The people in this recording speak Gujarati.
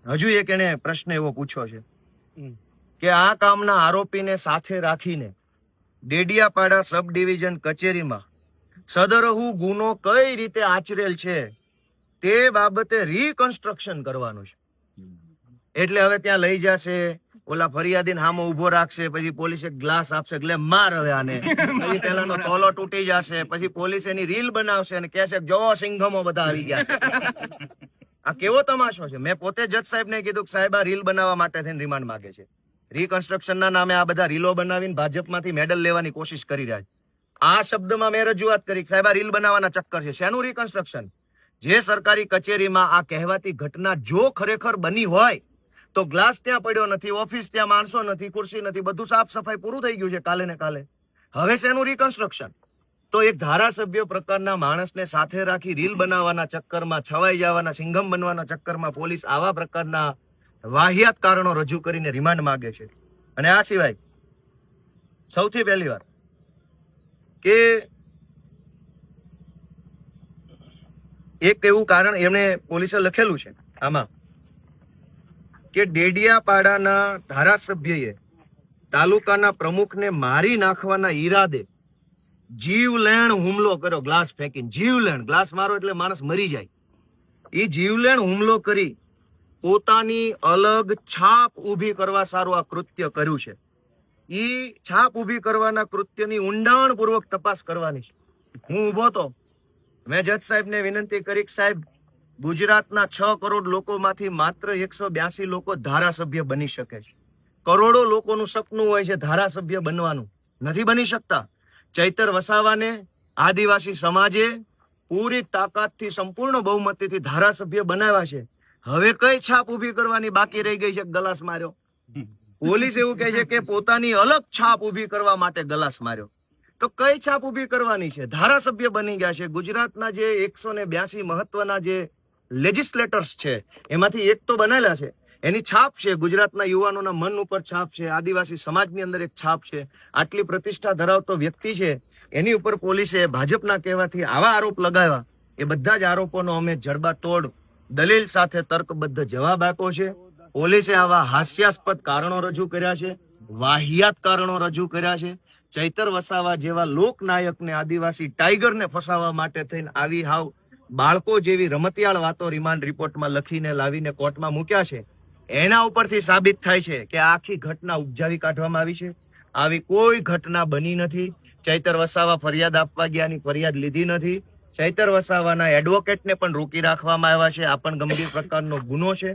હજુ એક એને પ્રશ્ન એવો પૂછ્યો છે કે આ કામના આરોપીને સાથે રાખીને ડેડિયાપાડા સબ ડિવિઝન કચેરીમાં સદરહુ ગુનો કઈ રીતે આચરેલ છે તે બાબતે રીકન્સ્ટ્રક્શન કરવાનું છે. એટલે હવે ત્યાં લઈ જશે, ઓલા ફરિયાદીને સામે ઉભો રાખશે, પછી પોલીસ એક ગ્લાસ આપશે, એટલે માર હવે આને, પછી પેલાનો તોલો તૂટી જશે, પછી પોલીસ એની રીલ બનાવશે અને કહેશે જો સિંઘમો બધા આવી ગયા છે. આ કેવો તમાશો છે? મેં પોતે જજ સાહેબને કીધું કે સાહેબ આ રીલ બનાવવા માટે થઈને રિમાન્ડ માંગે છે. રીકન્સ્ટ્રક્શનના નામે આ બધા રીલો બનાવીને ભાજપમાંથી મેડલ લેવાની કોશિશ કરી રહ્યા છે. આ શબ્દમાં મેં રજૂઆત કરી કે સાહેબ આ રીલ બનાવવાના ચક્કર છે. શેનું રીકન્સ્ટ્રક્શન? જે સરકારી કચેરીમાં આ કહેવાતી ઘટના જો ખરેખર બની હોય તો ગ્લાસ ત્યાં પડ્યો નથી, ઓફિસ ત્યાં માણસો નથી, ખુરશી નથી, બધું સાફ સફાઈ પૂરું થઈ ગયું છે કાલે ને કાલે. હવે શેનું રીકન્સ્ટ્રક્શન? તો એક ધારાસભ્ય પ્રકારના માણસને સાથે રાખી રીલ બનાવવાના ચક્કરમાં, છવાઈ જવાના, સિંઘમ બનવાના ચક્કરમાં પોલીસ આવા પ્રકારના વાહિયાત કારણો રજૂ કરીને રિમાન્ડ માંગે છે. અને આ સિવાય સૌથી પહેલી વાર કે એક એવું કારણ એમણે પોલીસે લખેલું છે આમાં કે ડેડિયાપાડાના ધારાસભ્યએ તાલુકાના પ્રમુખને મારી નાખવાના ઈરાદે જીવલેણ હુમલો કર્યો, ગ્લાસ ફેંકીને. જીવલેણ, ગ્લાસ મારો એટલે માણસ મરી જાય. એ જીવલેણ હુમલો કરી પોતાની અલગ છાપ ઊભી કરવા સારું આ કૃત્ય કર્યું છે. એ છાપ ઊભી કરવાના કૃત્યની ઊંડાણપૂર્વક તપાસ કરવાની છે. હું ઊભો તો મેં જજ સાહેબને વિનંતી કરી કે સાહેબ ગુજરાતના 6 કરોડ લોકોમાંથી માત્ર 182 લોકો ધારાસભ્ય બની શકે છે. કરોડો લોકોનું સપનું હોય છે ધારાસભ્ય બનવાનું, નથી બની શકતા. ચૈતર વસાવાને આદિવાસી સમાજે પૂરી તાકાતથી સંપૂર્ણ બહુમતીથી ધારાસભ્ય બનાવ્યા છે. હવે કઈ છાપ ઊભી કરવાની બાકી રહી ગઈ છે? ગલાસ માર્યો. પોલીસ એવું કહે છે કે પોતાની અલગ છાપ ઊભી કરવા માટે ગલાસ માર્યો. તો કઈ છાપ ઊભી કરવાની છે? ધારાસભ્ય બની ગયા છે. ગુજરાતના જે 182 મહત્વના જે લેજિસ્લેટર્સ છે એમાંથી એક તો બનેલા છે, એની છાપ છે. ગુજરાતના યુવાનોના મન ઉપર છાપ છે, આદિવાસી સમાજની અંદર એક છાપ છે. આટલી પ્રતિષ્ઠા ધરાવતો વ્યક્તિ છે, એની ઉપર પોલીસે ભાજપના કહેવાથી આવા આરોપ લગાવ્યા. એ બધા જ આરોપોનો અમે જડબાતોડ દલીલ સાથે તર્કબદ્ધ જવાબ આપ્યો છે. પોલીસે આવા હાસ્યાસ્પદ કારણો રજૂ કર્યા છે, વાહિયાત કારણો રજૂ કર્યા છે. ચૈતર વસાવા જેવા લોકનાયકને, આદિવાસી ટાઈગરને ફસાવવા માટે થઈને આવી હાવ બાળકો જેવી રમતિયાળ વાતો રિમાન્ડ રિપોર્ટમાં લખીને લાવીને કોર્ટમાં મૂક્યા છે. એના ઉપરથી સાબિત થાય છે કે આખી ઘટના ઉપજાવી કાઢવામાં આવી છે. આવી કોઈ ઘટના બની નથી. ચૈતર વસાવા ફરિયાદ આપવા ગયાની ફરિયાદ લીધી નથી. ચૈતર વસાવાના એડવોકેટને પણ રોકી રાખવામાં આવ્યા છે. આ પણ ગંભીર પ્રકારનો ગુનો છે.